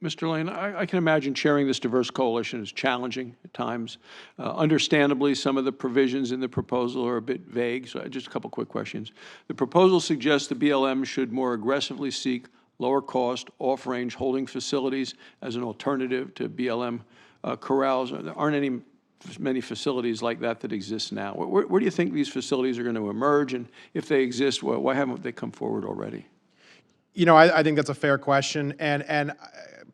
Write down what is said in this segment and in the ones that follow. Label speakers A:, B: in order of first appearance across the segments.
A: Mr. Lane, I can imagine chairing this diverse coalition is challenging at times. Understandably, some of the provisions in the proposal are a bit vague, so just a couple quick questions. The proposal suggests the BLM should more aggressively seek lower-cost, off-range holding facilities as an alternative to BLM corrals. There aren't many facilities like that exist now. Where do you think these facilities are going to emerge, and if they exist, why haven't they come forward already?
B: You know, I think that's a fair question, and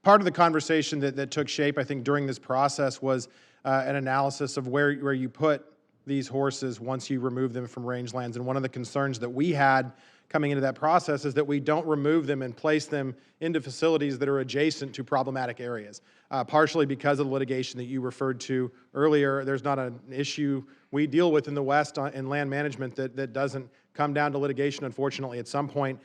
B: part of the conversation that took shape, I think, during this process was an analysis of where you put these horses once you remove them from rangelands. And one of the concerns that we had coming into that process is that we don't remove them and place them into facilities that are adjacent to problematic areas. Partially because of the litigation that you referred to earlier. There's not an issue we deal with in the West in land management that doesn't come down to litigation, unfortunately, at some point.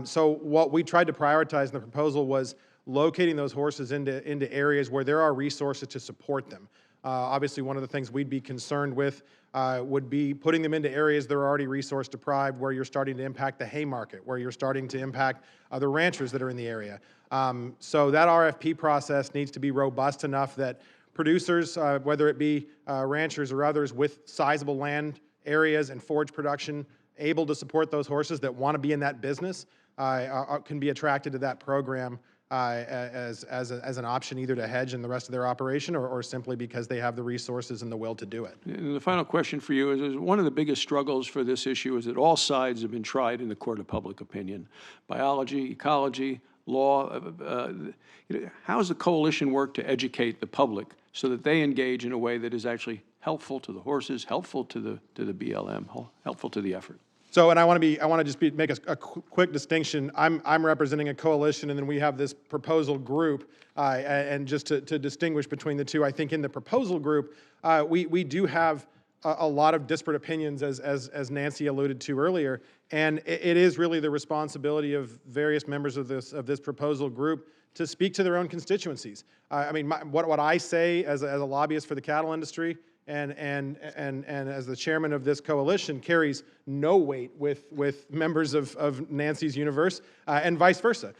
B: So what we tried to prioritize in the proposal was locating those horses into areas where there are resources to support them. Obviously, one of the things we'd be concerned with would be putting them into areas that are already resource deprived, where you're starting to impact the hay market, where you're starting to impact other ranchers that are in the area. So that RFP process needs to be robust enough that producers, whether it be ranchers or others with sizable land areas and forage production, able to support those horses that want to be in that business, can be attracted to that program as an option, either to hedge in the rest of their operation or simply because they have the resources and the will to do it.
A: And the final question for you is one of the biggest struggles for this issue is that all sides have been tried in the court of public opinion. Biology, ecology, law. How does the coalition work to educate the public so that they engage in a way that is actually helpful to the horses, helpful to the BLM, helpful to the effort?
B: So, and I want to just make a quick distinction. I'm representing a coalition, and then we have this proposal group. And just to distinguish between the two, I think in the proposal group, we do have a lot of disparate opinions, as Nancy alluded to earlier, and it is really the responsibility of various members of this proposal group to speak to their own constituencies. I mean, what I say as a lobbyist for the cattle industry and as the chairman of this coalition carries no weight with members of Nancy's universe, and vice versa.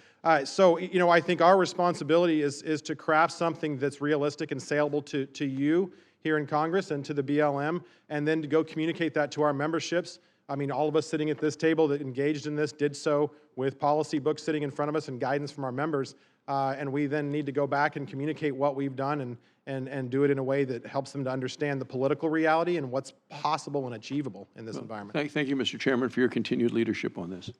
B: So, you know, I think our responsibility is to craft something that's realistic and saleable to you here in Congress and to the BLM, and then to go communicate that to our memberships. I mean, all of us sitting at this table that engaged in this did so with policy books sitting in front of us and guidance from our members, and we then need to go back and communicate what we've done and do it in a way that helps them to understand the political reality and what's possible and achievable in this environment.
A: Thank you, Mr. Chairman, for your continued leadership on this.